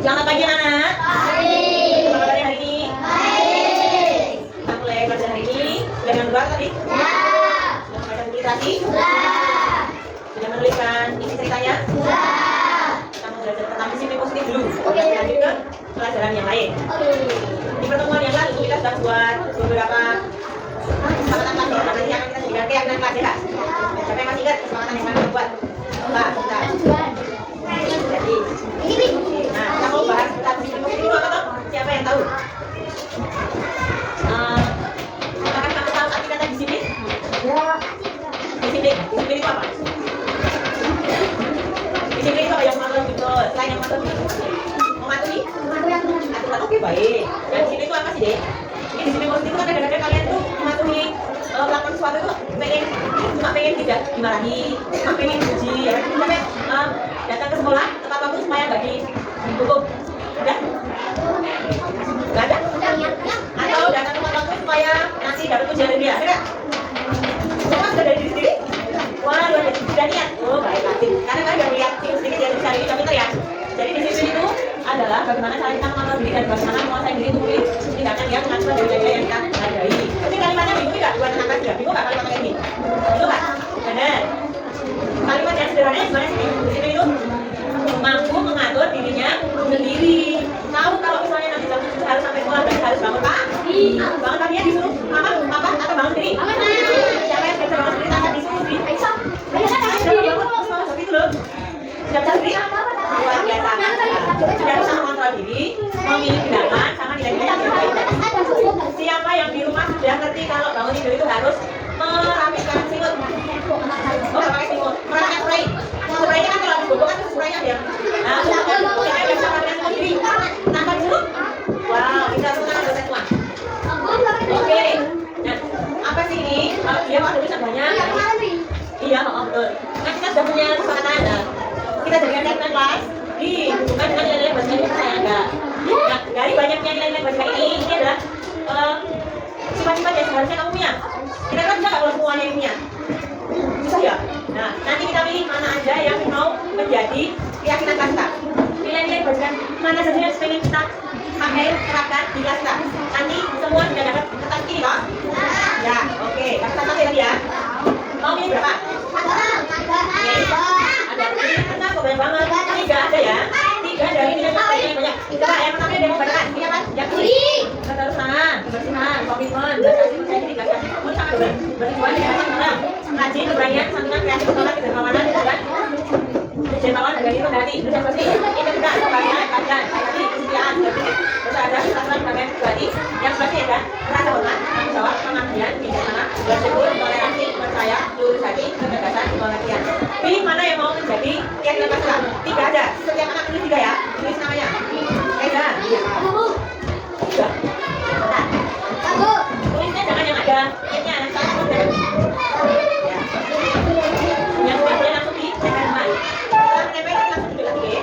Selamat pagi anak. Baik. Apa kabar hari ini? Baik. Kita mulai pelajaran hari ini. Sudah dengan berat tadi? Ya. Sudah membaca buku literasi? Ya. Sudah menuliskan isi ceritanya? Ya. Kita mau belajar tentang disiplin positif dulu. Oke. Lanjut ke pelajaran yang lain. Oke. Di pertemuan yang lalu kita sudah buat beberapa kesepakatan kelas. Nanti akan kita jadikan keyakinan kelas ya. Siapa yang masih ingat kesepakatan yang kami buat? Enggak, bentar. Jadi, nah, kita mau bahas tentang disiplin positif itu apa toh? Siapa yang tahu? Apakah kamu tahu arti kata disiplin? Ya. Disiplin itu apa? Disiplin itu apa yang mematuhi betul? Selain yang mematuhi aturan. Oke, baik. Dan disiplin itu apa sih, Dek? Ini disiplin positif itu kan kadang-kadang kalian tuh mematuhi melakukan sesuatu itu pengen tidak dimarahi, cuma pengen dipuji, ya kan? Sampai datang ke sekolah tepat waktu supaya nggak dihukum. Udah? Nggak ada? Atau datang tepat waktu supaya nanti dapat pujian dari dia, ada nggak? Semua sudah dari diri sendiri? Wah, luar biasa, sudah niat. Oh, baik, nanti. Karena kalian udah lihat sedikit ya, bisa ini pintar ya. Jadi disiplin itu adalah bagaimana cara kita mengatur diri dan bagaimana menguasai diri untuk tindakan yang mengatur dari nilai yang kita hargai. Tapi kalimatnya bingung nggak? Buat anak kecil, bingung nggak kalimatnya ini? Bingung nggak? Benar. Kalimat yang sederhananya gimana sih? Disiplin itu mampu mengatur dirinya sendiri. Tahu kalau misalnya nanti jam 7 harus sampai sekolah dan harus bangun pagi. Bangun paginya disuruh mama, papa atau bangun sendiri? Siapa yang bisa bangun sendiri tanpa disuruh sih? Siapa bangun? Sekolah gitu loh. Sudah bisa sendiri? Luar biasa. Sudah bisa mengontrol diri, memilih tindakan sama nilai-nilai yang baik. Siapa yang di rumah sudah ngerti kalau bangun tidur itu harus merapikan selimut? Oh, nggak pakai selimut, merapikan spray. Spraynya kan kalau dibobok kan spraynya dia. Nah, siapa yang bisa merapikan selimut diri tanpa disuruh? Wow, kita lakukan ada semua. Oke. Nah, apa sih ini? Kalau dia mau tulisan banyak. Iya, betul. Nah, kita sudah punya kesepakatan. Kita jadikan catatan kelas dihubungkan dengan nilai-nilai bahasa Inggris yang ada. Nah, dari banyaknya nilai-nilai bahasa ini adalah sifat-sifat yang seharusnya kamu punya. Kita kan bisa nggak kalau semuanya yang punya? Bisa ya? Nah, nanti kita pilih mana aja yang mau menjadi keyakinan kelas kita. Nilai-nilai bahasa mana saja yang pengen kita pakai, terapkan di kelas kita. Nanti semua sudah dapat kertas ini kok? Ya, oke. Kertas satu tadi ya. Mau pilih berapa? Ada tiga, kok banyak banget. Tiga ada ya. Tiga dari nilai yang banyak. Coba yang pertama dia mau bacakan. Ini apa? Yang ini. Keterusan, kebersihan, komitmen, berkasih, percaya diri, kasih, sama berjuang di atas menang. Rajin, keberanian, santunan, kreatif, bertolak, kedermawanan, itu kan? Dermawan, harga diri, rendah hati, itu yang pasti. Integritas, kebahagiaan, keadilan, empati, kesetiaan, bersahadat, kesatuan, damai, pribadi. Yang pasti ada rasa hormat, tanggung jawab, pengabdian, bijaksana, bersyukur, toleransi, percaya, lurus hati, kecerdasan, pengertian. Pilih mana yang mau menjadi keyakinan kita. Tiga ada. Setiap anak tulis tiga ya. Tulis namanya. Eza. Tiga. Tulisnya jangan yang ada titiknya, ada satu dan ya. Yang sudah boleh langsung di cekan teman. Setelah menempel langsung duduk lagi ya.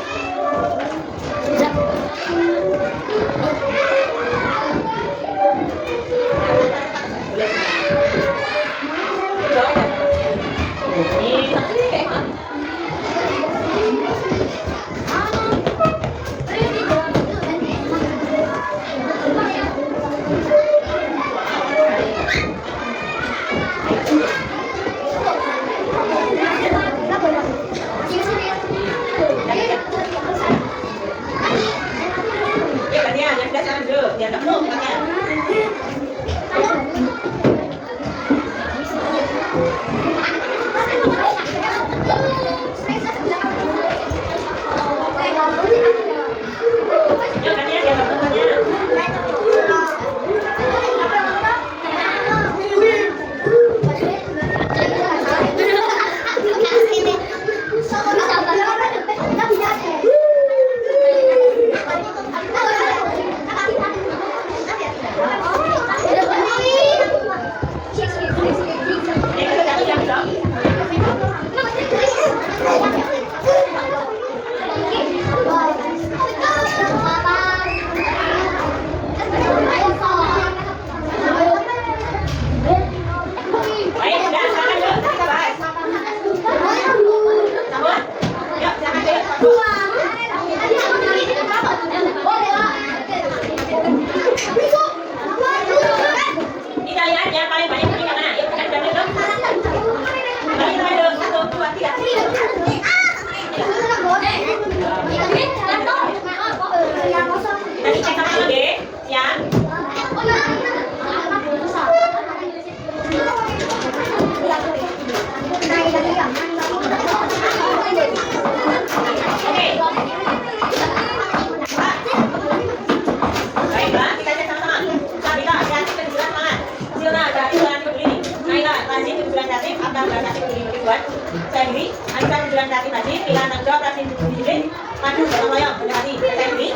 rajin kejujuran kreatif akan berkasih kejujuran saya diri Anissa kejujuran kreatif rajin pilihan tanggung jawab rajin disiplin maju gotong royong mendekati saya diri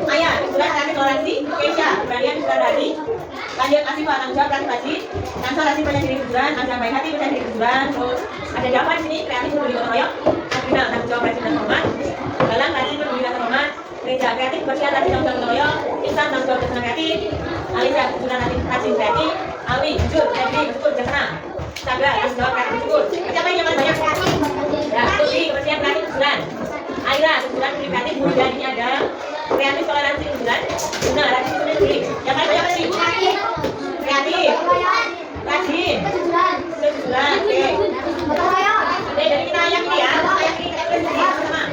Ayah kejujuran kreatif toleransi Keisha keberanian kejujuran hati lanjut Asifa tanggung jawab kreatif rajin Kansa rajin percaya diri kejujuran Kansa baik hati percaya diri kejujuran terus ada Dava di sini kreatif peduli gotong royong Adrina tanggung jawab rajin dan hormat Galang rajin peduli dan hormat Reja kreatif bersiap rajin tanggung jawab gotong royong Insan tanggung jawab kesana kreatif Alisa kejujuran rajin kreatif Alwi jujur kreatif jujur bijaksana Sagra tanggung jawab kreatif jujur siapa yang banyak ya Putri bersiap kreatif kejujuran Aira kejujuran kreatif kemudian ini ada kreatif toleransi kejujuran Guna rajin kejujuran yang paling banyak sih kreatif rajin kejujuran oke jadi kita ayak ini ya ayak ini kita sama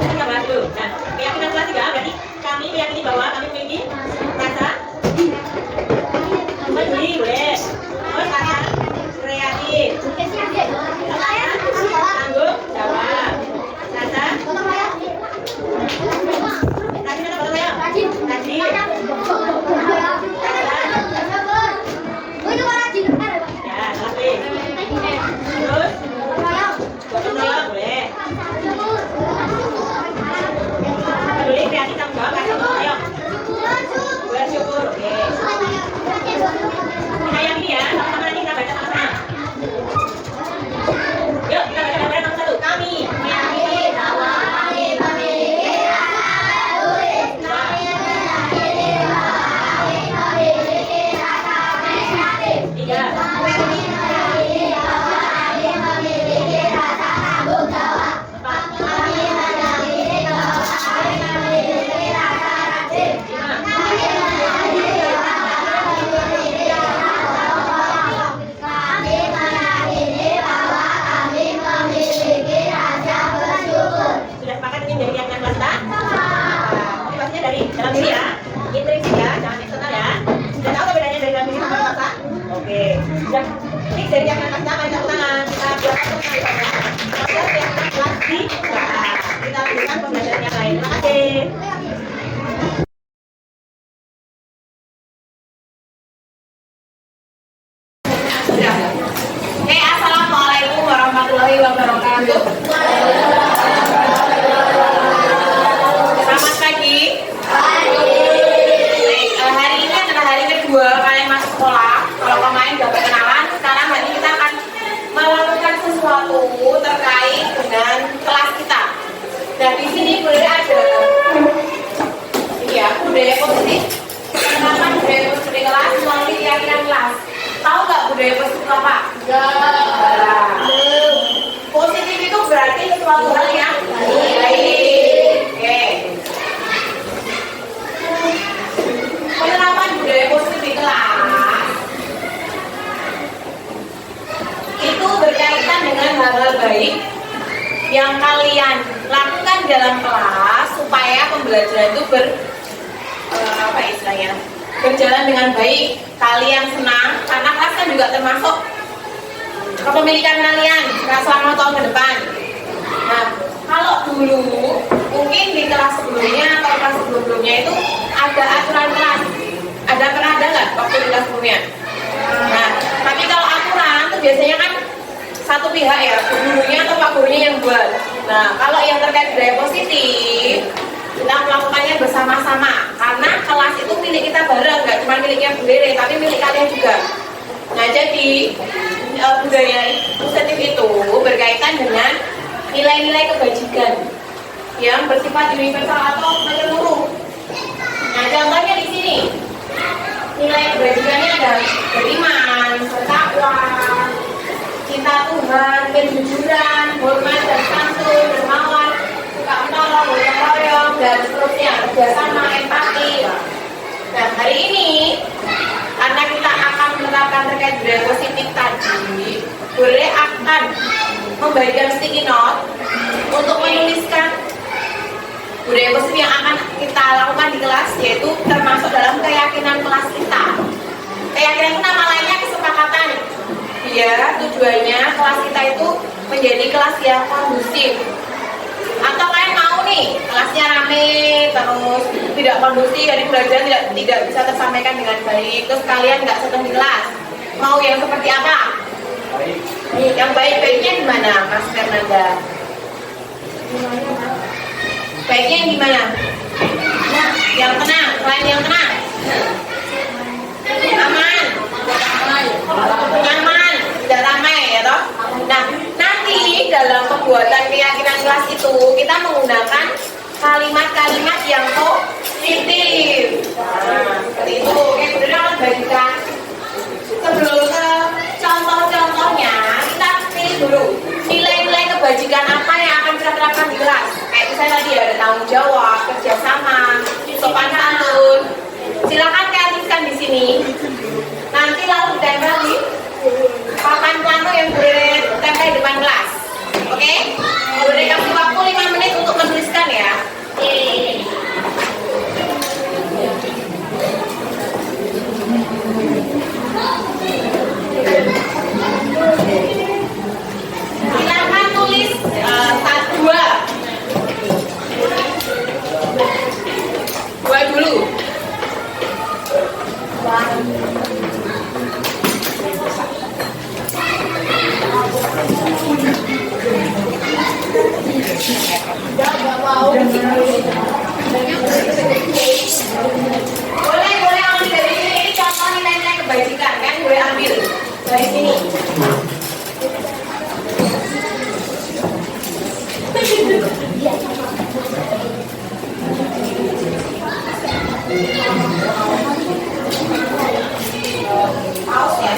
kita bahas dulu nah keyakinan kelas 3 berarti kami meyakini bahwa kami memiliki rasa peduli boleh terus rasa kreatif tanggung jawab rasa rajin atau gotong royong rajin ya tapi terus gotong royong boleh peduli kreatif tanggung jawab rasa gotong royong bersyukur oke kita yang ini ya sama-sama nanti kita baca sama-sama yuk kita baca bareng nomor 1 kami meyakini bahwa kami memiliki rasa peduli kami meyakini bahwa kami memiliki rasa kreatif 3 kami meyakini bahwa kami memiliki rasa tanggung jawab 4 kami meyakini bahwa kami memiliki rasa rajin 5 kami meyakini sudah sepakat ingin dari keyakinan kelas kita? Motivasinya dari dalam diri ya, intrinsik ya, jangan eksternal ya. Sudah tahu bedanya dari dalam diri sama luar kota? Oke, sudah fix dari keyakinan kelas kita, mari tepuk tangan. Kita buatkan pembelajaran. Proses keyakinan kelas 3. Kita berikan pembelajaran yang lain. Terima kasih. Oke, assalamualaikum warahmatullahi wabarakatuh. Selamat pagi. Baik, hari ini adalah hari kedua kalian masuk sekolah. Kalau kemarin sudah perkenalan, sekarang hari ini kita akan melakukan sesuatu terkait dengan kelas kita. Nah, di sini boleh ada ini ya, budaya positif. Penerapan budaya positif kelas melalui keyakinan kelas. Tahu nggak budaya positif apa? Enggak. Positif itu berarti sesuatu hal yang baik. Oke. Penerapan budaya positif di kelas itu berkaitan dengan hal-hal baik yang kalian lakukan dalam kelas supaya pembelajaran itu berjalan dengan baik, kalian senang karena kelas kan juga termasuk kepemilikan kalian selama tahun ke depan. Nah, kalau dulu mungkin di kelas sebelumnya atau kelas sebelumnya itu ada aturan kelas. Pernah ada nggak waktu di kelas sebelumnya? Nah, tapi kalau aturan itu biasanya kan satu pihak ya, gurunya atau pak gurunya yang buat. Nah, kalau yang terkait budaya positif kita melakukannya bersama-sama karena kelas itu milik kita bareng, nggak cuma miliknya Bu Rere tapi milik kalian juga. Nah, jadi budaya positif itu berkaitan dengan nilai-nilai kebajikan yang bersifat universal atau menyeluruh. Nah, contohnya di sini nilai kebajikannya ada beriman, bertakwa, cinta Tuhan, kejujuran, hormat dan santun, dermawan, suka menolong, gotong royong, dan seterusnya, kerjasama, empati. Nah, hari ini karena kita akan menerapkan terkait budaya positif tadi, boleh akan membagikan sticky note untuk menuliskan budaya positif yang akan kita lakukan di kelas, yaitu termasuk dalam keyakinan kelas kita. Keyakinan itu nama lainnya kesepakatan. Ya, tujuannya kelas kita itu menjadi kelas yang kondusif. Atau kalian mau nih kelasnya rame terus tidak kondusif, jadi belajar tidak bisa tersampaikan dengan baik, terus kalian nggak senang di kelas. Mau yang seperti apa? Yang baik-baiknya gimana, Mas Fernanda? Baiknya yang gimana? Yang tenang, selain yang tenang. Aman, nyaman, tidak ramai ya toh. Nah, nanti dalam pembuatan keyakinan kelas itu kita menggunakan kalimat-kalimat yang positif. Nah, seperti itu. Oke, kemudian akan bagikan. Sebelum ke contoh-contohnya, kita pilih dulu nilai-nilai kebajikan apa yang akan kita terapkan di kelas. Kayak misalnya tadi ada tanggung jawab, kerjasama, sopan santun. Silakan kalian tuliskan di sini. Nanti lalu ditempel di papan plano yang boleh tempel di depan kelas. Oke? Boleh kasih waktu 5 menit untuk menuliskan ya. Silakan tulis 2 dulu. Boleh ambil dari sini. Ini contoh nilai-nilai kebajikan kan, boleh ambil dari sini. Paus ya.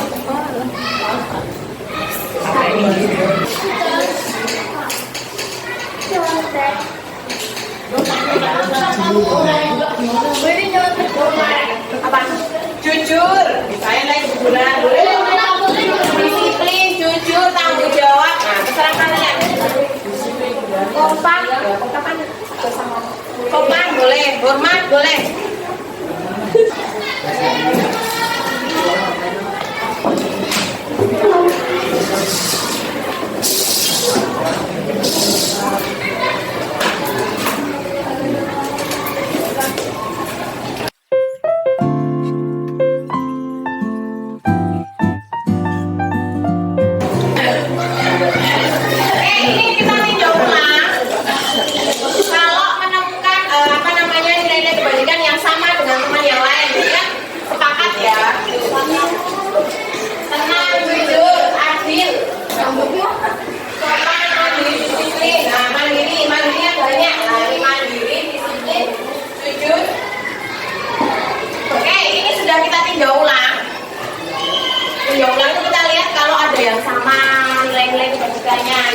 Apa? Jujur. Saya lagi kejujuran. Disiplin, jujur, tanggung jawab. Nah, terserah kalian. Kompak. Kompak boleh, hormat boleh.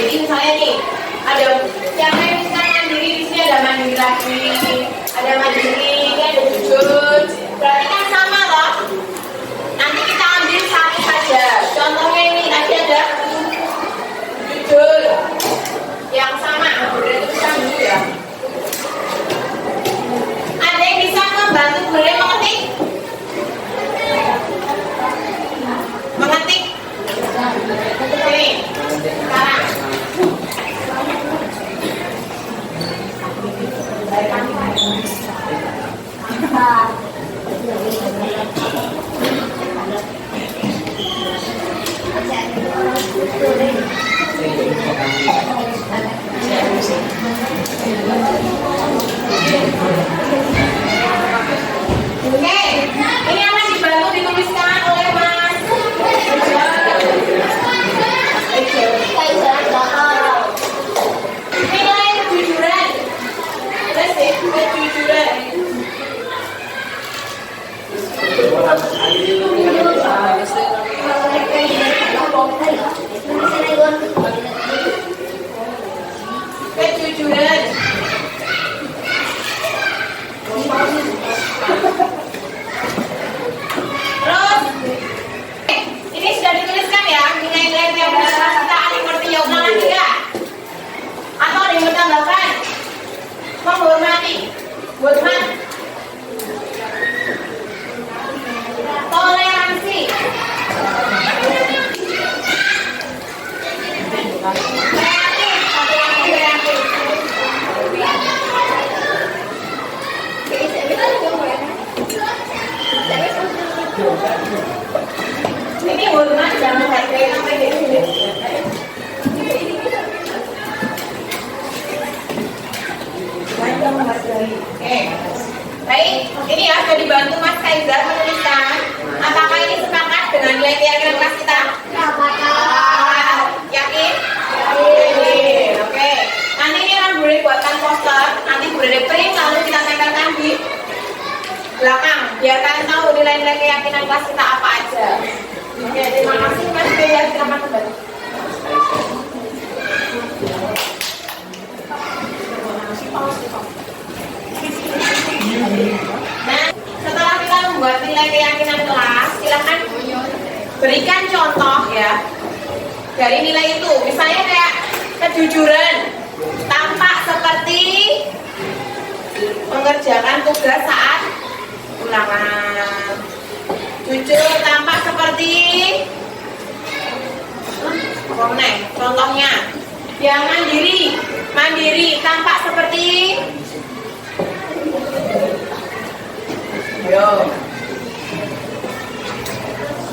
Jadi misalnya nih, ada yang misalkan mandiri, di sini ada mandiri lagi, ada mandiri, ini ada jujur. Berarti kan sama loh. Nanti kita ambil satu saja. Contohnya ini tadi ada jujur, yang sama. Berarti kita dulu ya. Ada yang bisa membantu boleh mengetik? Mengetik. Oke, sekarang. Oke, ini akan dibantu dituliskan oleh Mas. Nilai kejujuran. Terus ya, kejujuran. Kejujuran. Ini ya sudah dibantu Mas Kaizar menuliskan. Apakah ini sepakat dengan nilai keyakinan kelas kita? Yakin? Yakin. Oke. Nanti ini kan boleh buatkan poster, nanti boleh print lalu kita tempelkan di belakang biar kalian tahu nilai-nilai keyakinan kelas kita apa aja. Oke, terima kasih Mas Kaizar, silakan kembali. Nah, setelah kita membuat nilai keyakinan kelas, silakan berikan contoh ya dari nilai itu. Misalnya kayak kejujuran, tampak seperti mengerjakan tugas saat ulangan. Jujur tampak seperti contohnya. Yang mandiri tampak seperti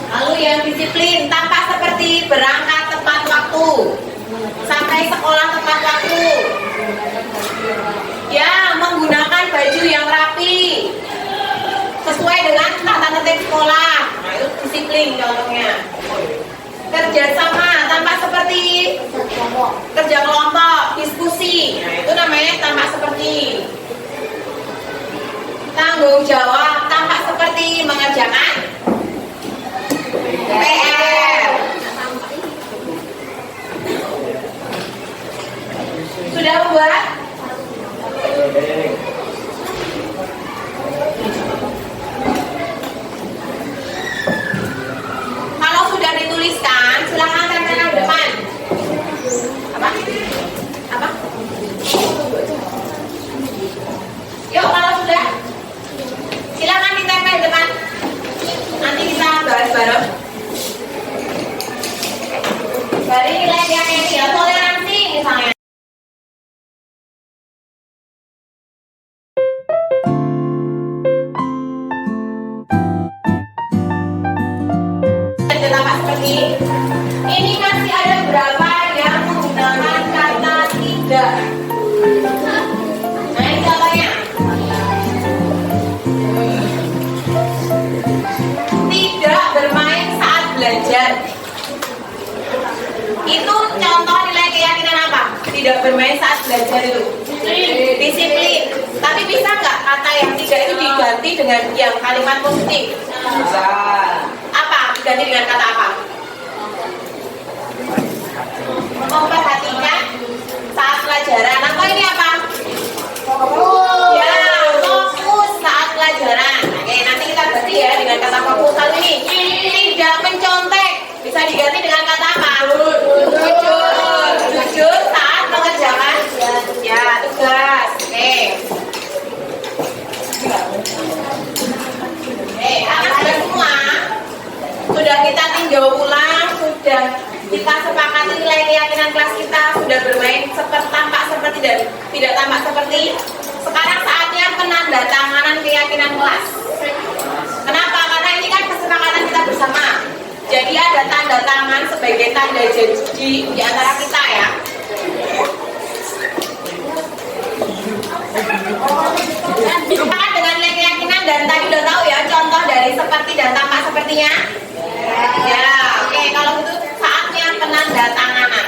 lalu yang disiplin tampak seperti berangkat tepat waktu, sampai sekolah tepat waktu, ya menggunakan baju yang rapi sesuai dengan tata tertib sekolah. Nah, itu disiplin contohnya. Kerja sama tampak seperti kerja kelompok, diskusi. Nah, itu namanya tampak seperti. Tanggung jawab tampak seperti mengerjakan PR. Sudah membuat? Kalau sudah dituliskan, silakan tempelkan di depan. Apa? Yuk, kalau sudah, silakan ditempel di depan. Nanti kita bahas bareng. Dari nilai keyakinan ya, toleransi misalnya. Tampak seperti ini. Masih ada berapa yang menggunakan kata tidak? Nah, ini contohnya. Tidak bermain saat belajar. Itu contoh nilai keyakinan apa? Tidak bermain saat belajar itu disiplin. Tapi bisa nggak kata yang tidak itu diganti dengan yang kalimat positif? Bisa. Apa? Diganti dengan kata apa? Memperhatikan saat pelajaran. Atau ini apa? Ya, fokus saat pelajaran. Oke, nanti kita ganti ya dengan kata fokus. Lalu ini tidak mencontek. Bisa diganti dengan kata apa? Jujur saat mengerjakan ya tugas. Oke. Anak sudah semua. Sudah kita tinjau ulang, sudah kita sepakati nilai keyakinan kelas kita, sudah bermain seperti tampak seperti dan tidak tampak seperti. Sekarang saatnya penandatanganan keyakinan kelas. Kenapa? Karena ini kan kesepakatan kita bersama. Jadi ada tanda tangan sebagai tanda janji di antara kita ya. Sepakat dengan nilai keyakinan dan tadi udah tahu ya contoh dari seperti dan tampak sepertinya. Ya, oke, kalau itu saatnya penandatanganan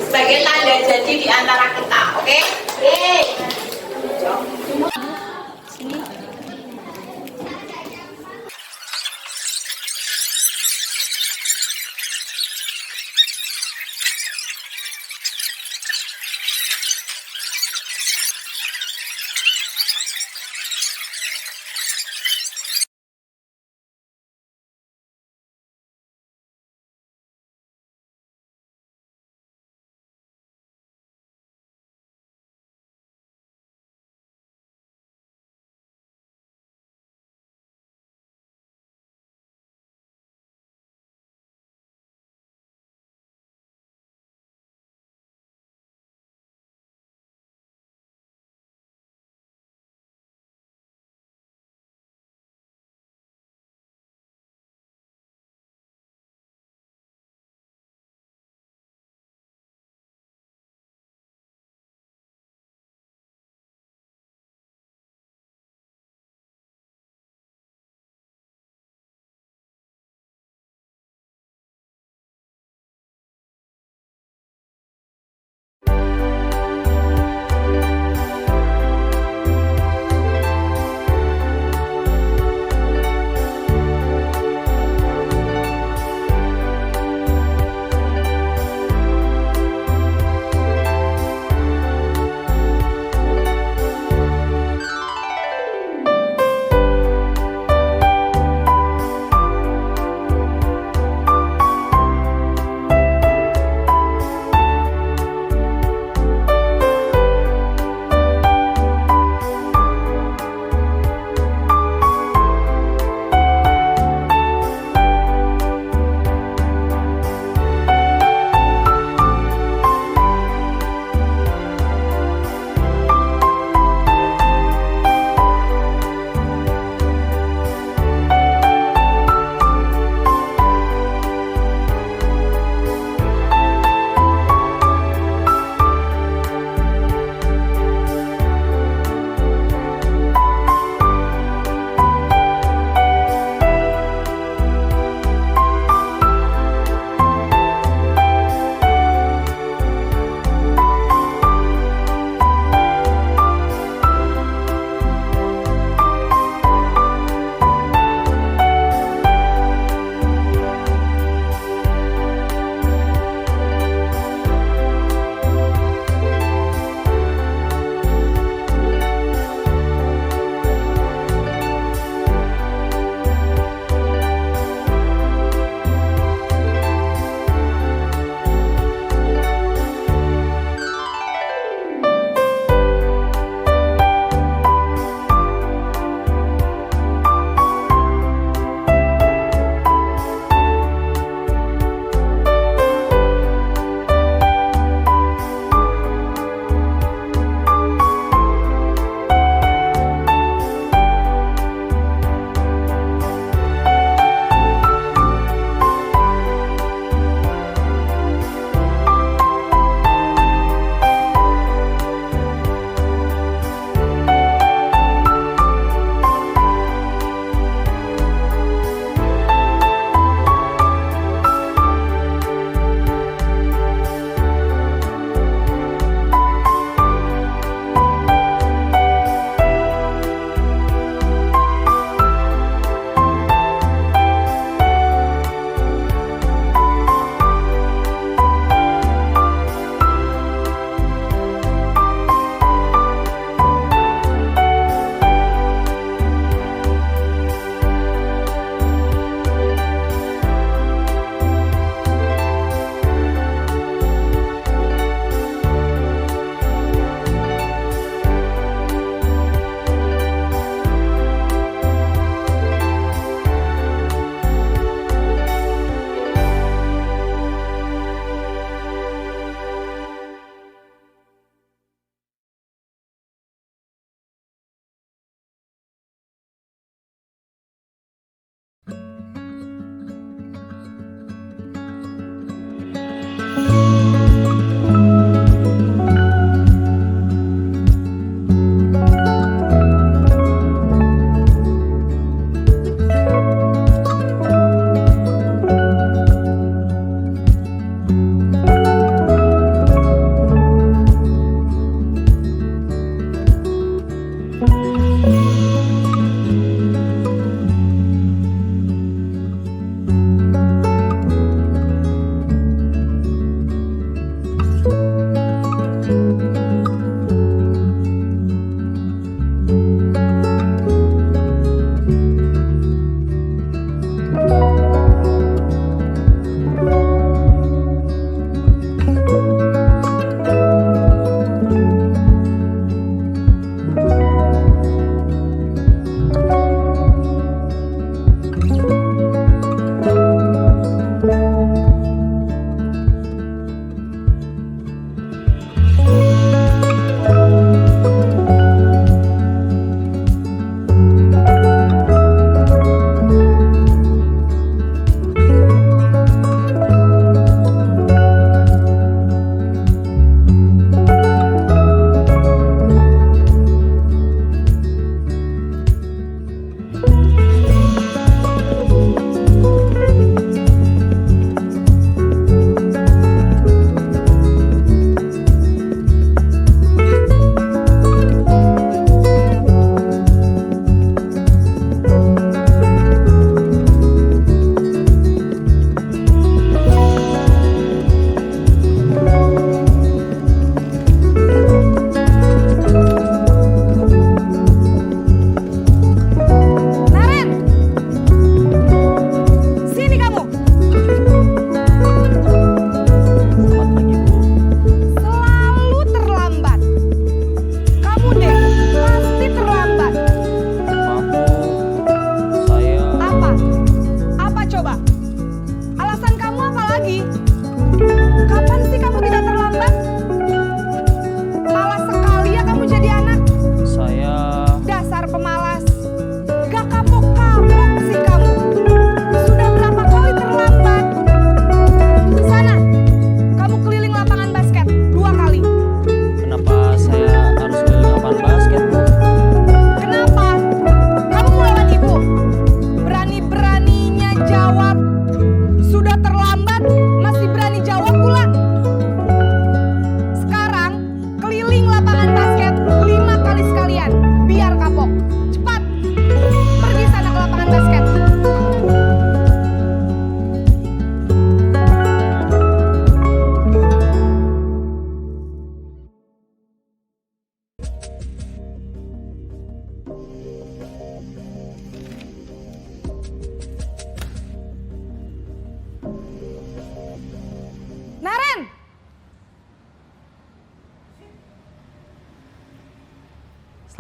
sebagai tanda janji di antara kita, oke?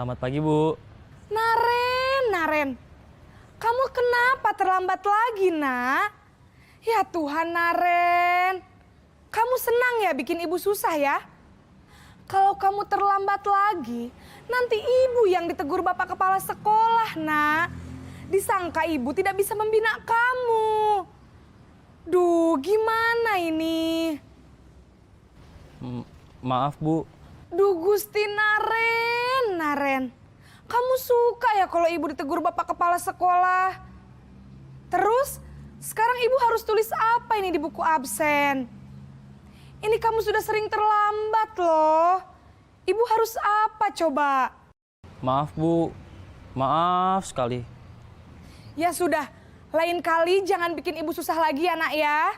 Selamat pagi, Bu. Naren. Kamu kenapa terlambat lagi, Nak? Ya Tuhan, Naren. Kamu senang ya bikin ibu susah ya? Kalau kamu terlambat lagi, nanti ibu yang ditegur bapak kepala sekolah, Nak. Disangka ibu tidak bisa membina kamu. Duh, gimana ini? Maaf, Bu. Duh, Gusti Naren. Kamu suka ya kalau ibu ditegur bapak kepala sekolah? Terus, sekarang ibu harus tulis apa ini di buku absen? Ini kamu sudah sering terlambat loh. Ibu harus apa coba? Maaf, Bu. Maaf sekali. Ya sudah, lain kali jangan bikin ibu susah lagi ya, Nak ya.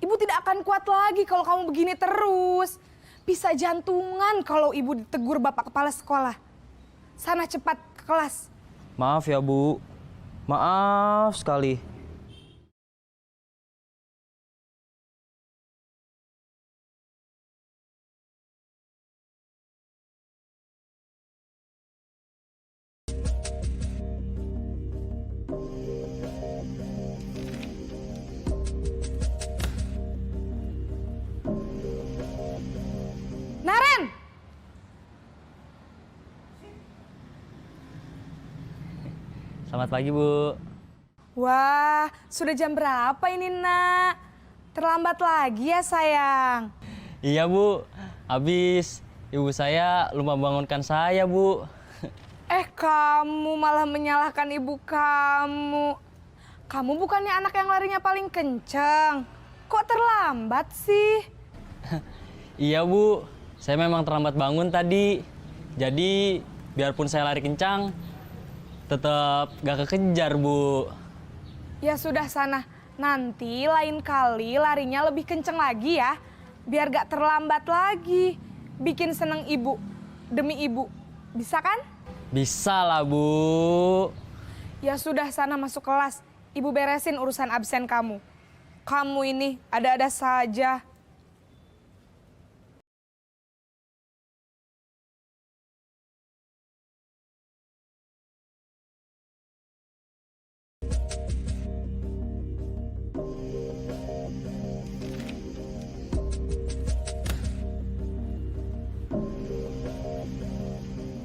Ibu tidak akan kuat lagi kalau kamu begini terus. Bisa jantungan kalau ibu ditegur bapak kepala sekolah. Sana cepat ke kelas. Maaf ya, Bu. Maaf sekali. Naren! Selamat pagi, Bu. Wah, sudah jam berapa ini, Nak? Terlambat lagi ya, sayang. Iya, Bu. Habis ibu saya lupa bangunkan saya, Bu. Kamu malah menyalahkan ibu kamu. Kamu bukannya anak yang larinya paling kenceng. Kok terlambat sih? Iya, Bu. Saya memang terlambat bangun tadi. Jadi, biarpun saya lari kencang, tetap gak kekejar, Bu. Ya sudah sana. Nanti lain kali larinya lebih kenceng lagi ya. Biar gak terlambat lagi. Bikin seneng ibu. Demi ibu. Bisa kan? Bisa lah, Bu. Ya sudah sana masuk kelas. Ibu beresin urusan absen kamu. Kamu ini ada-ada saja.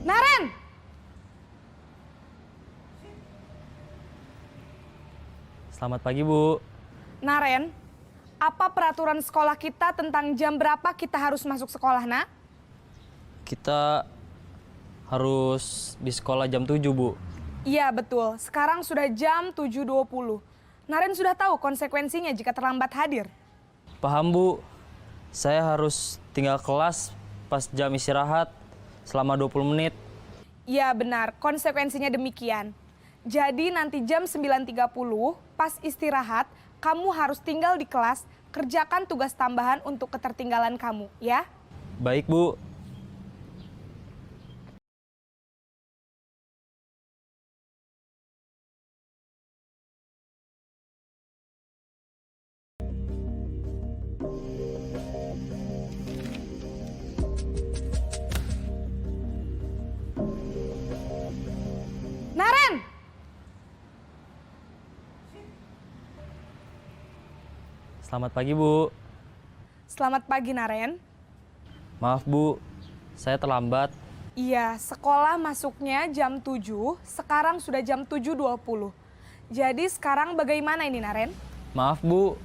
Naren! Selamat pagi, Bu. Naren, apa peraturan sekolah kita tentang jam berapa kita harus masuk sekolah, Nak? Kita harus di sekolah jam 7, Bu. Iya, betul. Sekarang sudah jam 7.20. Naren sudah tahu konsekuensinya jika terlambat hadir. Paham, Bu. Saya harus tinggal kelas pas jam istirahat selama 20 menit. Iya, benar. Konsekuensinya demikian. Jadi nanti jam 9.30 pas istirahat, kamu harus tinggal di kelas, kerjakan tugas tambahan untuk ketertinggalan kamu, ya? Baik, Bu. Naren! Selamat pagi, Bu. Selamat pagi, Naren. Maaf, Bu. Saya terlambat. Iya, sekolah masuknya jam 7, sekarang sudah jam 7.20. Jadi sekarang bagaimana ini, Naren? Maaf, Bu.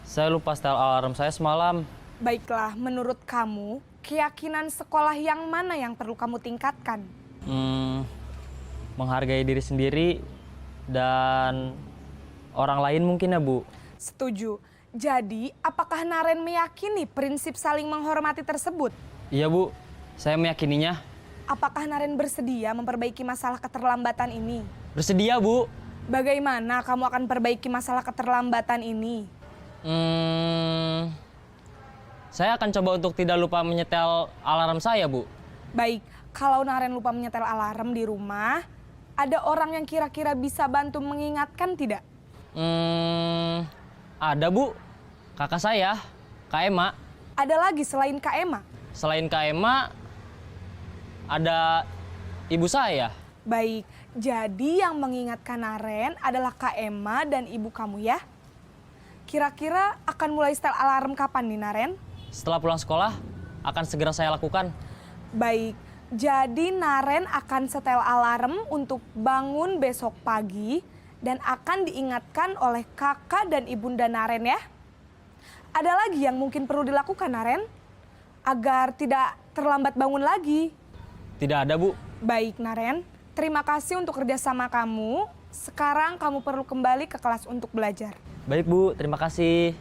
Saya lupa setel alarm saya semalam. Baiklah, menurut kamu, keyakinan sekolah yang mana yang perlu kamu tingkatkan? Menghargai diri sendiri dan orang lain mungkin ya, Bu. Setuju. Jadi, apakah Naren meyakini prinsip saling menghormati tersebut? Iya, Bu. Saya meyakininya. Apakah Naren bersedia memperbaiki masalah keterlambatan ini? Bersedia, Bu. Bagaimana kamu akan perbaiki masalah keterlambatan ini? Saya akan coba untuk tidak lupa menyetel alarm saya, Bu. Baik, kalau Naren lupa menyetel alarm di rumah, ada orang yang kira-kira bisa bantu mengingatkan tidak? Ada, Bu. Kakak saya, Kak Ema. Ada lagi selain Kak Ema? Selain Kak Ema, ada ibu saya. Baik, jadi yang mengingatkan Naren adalah Kak Emma dan ibu kamu ya? Kira-kira akan mulai setel alarm kapan nih Naren? Setelah pulang sekolah, akan segera saya lakukan. Baik, jadi Naren akan setel alarm untuk bangun besok pagi dan akan diingatkan oleh kakak dan ibunda Naren ya. Ada lagi yang mungkin perlu dilakukan Naren? Agar tidak terlambat bangun lagi. Tidak ada, Bu. Baik Naren, terima kasih untuk kerjasama kamu. Sekarang kamu perlu kembali ke kelas untuk belajar. Baik, Bu. Terima kasih.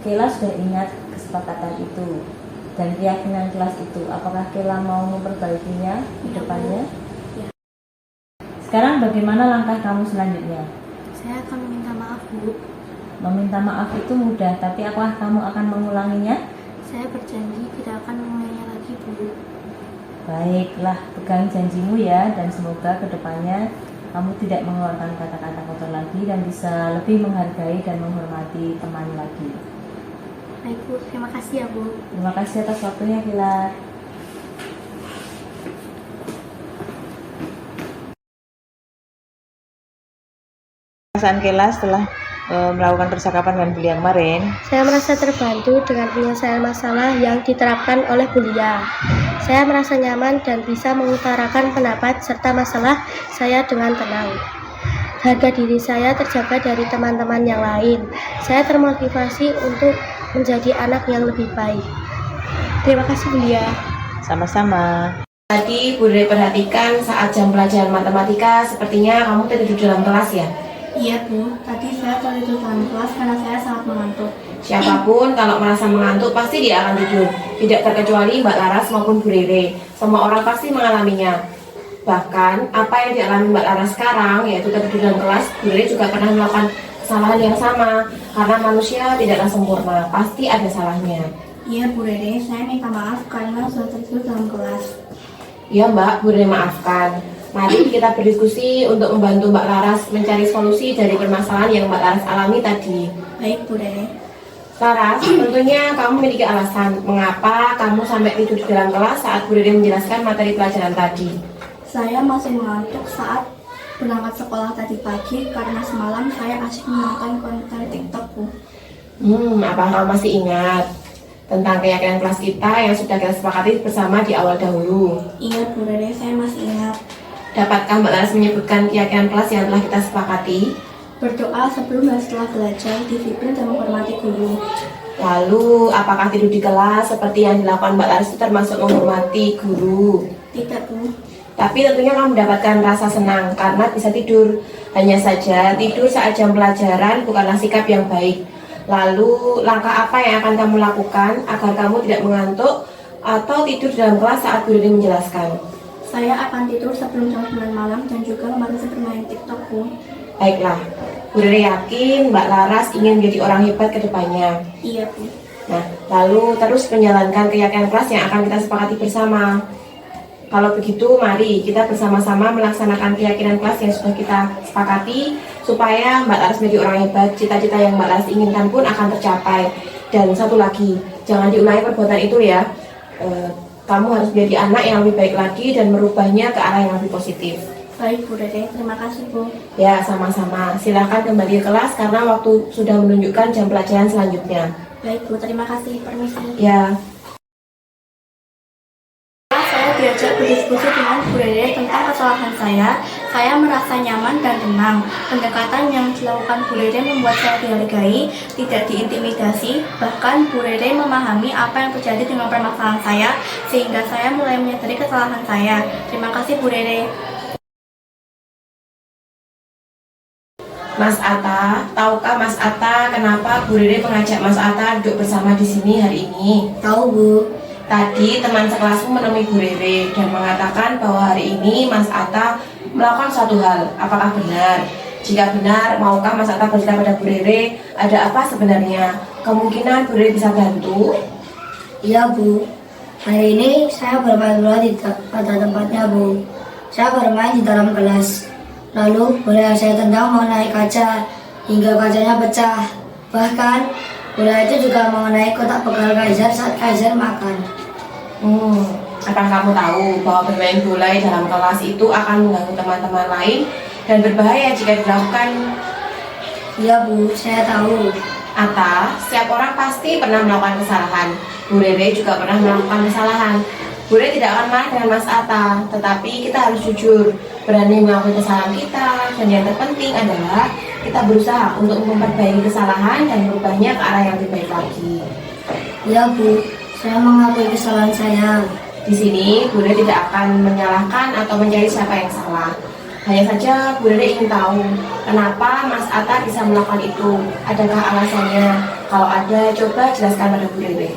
Kela sudah ingat kesepakatan itu dan keyakinan kelas itu. Apakah Kela mau memperbaikinya ke depannya? Ya. Sekarang bagaimana langkah kamu selanjutnya? Saya akan meminta maaf, Bu. Meminta maaf itu mudah, tapi apakah kamu akan mengulanginya? Saya berjanji tidak akan mengulanginya lagi, Bu. Baiklah, pegang janjimu ya, dan semoga ke depannya kamu tidak mengeluarkan kata-kata kotor lagi dan bisa lebih menghargai dan menghormati teman lagi. Baik, Bu. Terima kasih ya, Bu. Terima kasih atas waktunya, Kila. Perasaan Kela setelah melakukan percakapan dengan Bulia kemarin? Saya merasa terbantu dengan penyelesaian masalah yang diterapkan oleh Bulia. Saya merasa nyaman dan bisa mengutarakan pendapat serta masalah saya dengan tenang. Harga diri saya terjaga dari teman-teman yang lain. Saya termotivasi untuk menjadi anak yang lebih baik. Terima kasih Bu Lia. Sama-sama. Tadi Bu Dede perhatikan saat jam pelajaran matematika, sepertinya kamu tertidur dalam kelas ya? Iya Bu, tadi saya tertidur dalam kelas karena saya sangat mengantuk. Siapapun kalau merasa mengantuk pasti dia akan tidur. Tidak terkecuali Mbak Laras maupun Bu Rere. Semua orang pasti mengalaminya. Bahkan apa yang dialami Mbak Laras sekarang, yaitu tertidur dalam kelas, Bu Rere juga pernah melakukan kesalahan yang sama. Karena manusia tidaklah sempurna, pasti ada salahnya. Iya Bu Rere, saya minta maaf karena sudah tertidur dalam kelas. Ya Mbak, Bu Rere maafkan. Mari kita berdiskusi untuk membantu Mbak Laras mencari solusi dari permasalahan yang Mbak Laras alami tadi. Baik Bu Rere. Laras, tentunya kamu memiliki alasan mengapa kamu sampai tidur di dalam kelas saat Bu Rere menjelaskan materi pelajaran tadi. Saya masih mengantuk saat berangkat sekolah tadi pagi karena semalam saya asyik menonton konten TikTok Bu. Apa kamu masih ingat tentang keyakinan kelas kita yang sudah kita sepakati bersama di awal dahulu? Ingat Bu Rere, saya masih ingat. Dapatkah Mbak Laras menyebutkan keyakinan kelas yang telah kita sepakati? Berdoa sebelum dan setelah belajar, disiplin dan menghormati guru. Lalu, apakah tidur di kelas seperti yang dilakukan Mbak Laras itu termasuk menghormati guru? Tidak Bu. Tapi tentunya kamu mendapatkan rasa senang karena bisa tidur. Hanya saja tidur saat jam pelajaran bukanlah sikap yang baik. Lalu langkah apa yang akan kamu lakukan agar kamu tidak mengantuk atau tidur dalam kelas saat Bu Rere menjelaskan? Saya akan tidur sebelum jam 9 malam dan juga membatasi bermain TikTok Bu. Baiklah, Bu Rere yakin Mbak Laras ingin menjadi orang hebat ke depannya. Iya Bu. Nah, lalu terus menjalankan keyakinan kelas yang akan kita sepakati bersama. Kalau begitu, mari kita bersama-sama melaksanakan keyakinan kelas yang sudah kita sepakati supaya Mbak Laras menjadi orang hebat. Cita-cita yang Mbak Laras inginkan pun akan tercapai. Dan satu lagi, jangan diulangi perbuatan itu ya. Kamu harus menjadi anak yang lebih baik lagi dan merubahnya ke arah yang lebih positif. Baik Bu Rere, terima kasih Bu. Ya, sama-sama. Silahkan kembali ke kelas karena waktu sudah menunjukkan jam pelajaran selanjutnya. Baik Bu, terima kasih. Permisi. Ya. Saya diajak berdiskusi dengan Bu Rere tentang kesalahan saya merasa nyaman dan tenang. Pendekatan yang dilakukan Bu Rere membuat saya dihargai, tidak diintimidasi. Bahkan Bu Rere memahami apa yang terjadi dengan permasalahan saya, sehingga saya mulai menyadari kesalahan saya. Terima kasih Bu Rere. Mas Atta, tahukah Mas Atta kenapa Bu Rere mengajak Mas Atta duduk bersama di sini hari ini? Tahu Bu. Tadi teman sekelasmu menemui Bu Rere dan mengatakan bahwa hari ini Mas Atta melakukan suatu hal. Apakah benar? Jika benar, maukah Mas Atta bercerita pada Bu Rere ada apa sebenarnya? Kemungkinan Bu Rere bisa bantu? Iya Bu. Hari ini saya bermain bola pada tempatnya Bu. Saya bermain di dalam kelas. Lalu bola yang saya tendang mengenai kaca hingga kacanya pecah. Bahkan bola itu juga mengenai kotak bekal Kaiser saat Kaiser makan. Apakah kamu tahu bahwa bermain bola dalam kelas itu akan mengganggu teman-teman lain dan berbahaya jika dilakukan? Iya Bu, saya tahu. Atta, setiap orang pasti pernah melakukan kesalahan. Bu Rere juga pernah melakukan kesalahan. Bu Rere tidak akan marah dengan Mas Atta, tetapi kita harus jujur, berani mengakui kesalahan kita, dan yang terpenting adalah kita berusaha untuk memperbaiki kesalahan dan merubahnya ke arah yang lebih baik lagi. Iya Bu, saya mengakui kesalahan saya. Di sini, Bu Rere tidak akan menyalahkan atau mencari siapa yang salah. Hanya saja Bu Rere ingin tahu kenapa Mas Atta bisa melakukan itu. Adakah alasannya? Kalau ada, coba jelaskan pada Bu Rere.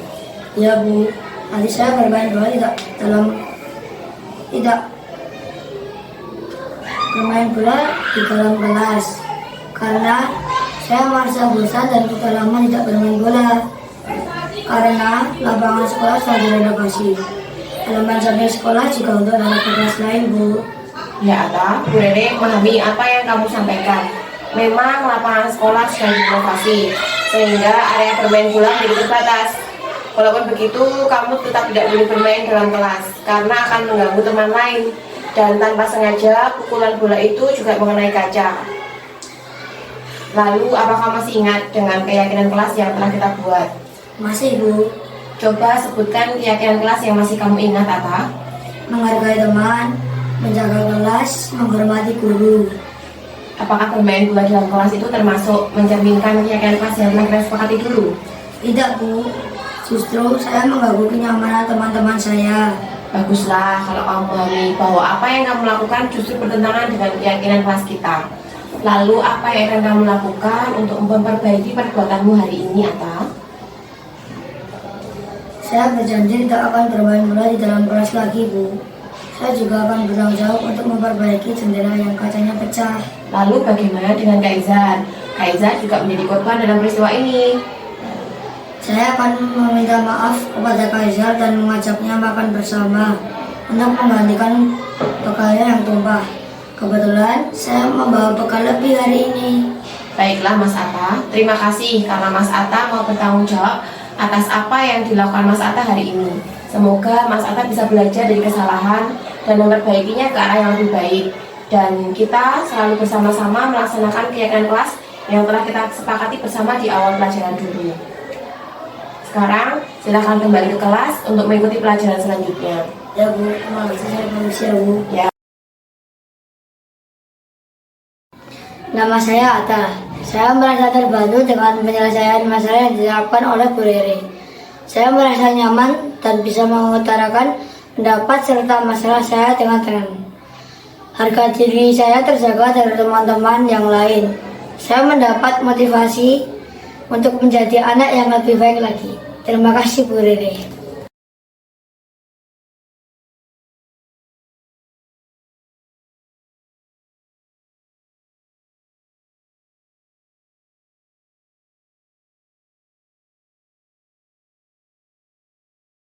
Iya Bu, tadi saya bermain bola tidak bermain bola di dalam kelas karena saya merasa bosan dan sudah lama tidak bermain bola karena lapangan sekolah sudah direnovasi. Halaman samping sekolah juga untuk anak kelas lain Bu. Ya Atta, Bu Rere memahami apa yang kamu sampaikan. Memang lapangan sekolah sudah direnovasi sehingga area bermain bola menjadi terbatas. Walaupun begitu, kamu tetap tidak boleh bermain dalam kelas karena akan mengganggu teman lain. Dan tanpa sengaja, pukulan bola itu juga mengenai kaca. Lalu, apakah masih ingat dengan keyakinan kelas yang telah kita buat? Masih Bu. Coba sebutkan keyakinan kelas yang masih kamu ingat, Atta. Menghargai teman, menjaga kelas, menghormati guru. Apakah bermain bola dalam kelas itu termasuk mencerminkan keyakinan kelas yang telah kita sepakati dulu? Tidak, Bu. Justru saya mengganggu kenyamanan teman-teman saya. Baguslah kalau kamu memahami bahwa apa yang kamu lakukan justru bertentangan dengan keyakinan kelas kita. Lalu apa yang akan kamu lakukan untuk memperbaiki perbuatanmu hari ini, Atta? Saya berjanji tidak akan bermain bola di dalam kelas lagi, Bu. Saya juga akan bertanggung jawab untuk memperbaiki jendela yang kacanya pecah. Lalu bagaimana dengan Kak Izar? Kak Izar juga menjadi korban dalam peristiwa ini. Saya akan meminta maaf kepada Kaisar dan mengajaknya makan bersama untuk menggantikan bekalnya yang tumpah. Kebetulan saya membawa bekal lebih hari ini. Baiklah Mas Atta, terima kasih karena Mas Atta mau bertanggung jawab atas apa yang dilakukan Mas Atta hari ini. Semoga Mas Atta bisa belajar dari kesalahan dan memperbaikinya ke arah yang lebih baik. Dan kita selalu bersama-sama melaksanakan keyakinan kelas yang telah kita sepakati bersama di awal pelajaran dulu. Sekarang silakan kembali ke kelas untuk mengikuti pelajaran selanjutnya. Ya, Bu, terima kasih. Saya permisi ya, Bu. Ya. Nama saya Atta. Saya merasa terbantu dengan penyelesaian masalah yang dilakukan oleh Bu Rere. Saya merasa nyaman dan bisa mengutarakan pendapat serta masalah saya dengan tenang. Harga diri saya terjaga dari teman-teman yang lain. Saya mendapat motivasi untuk menjadi anak yang lebih baik lagi. Terima kasih Bu Rere.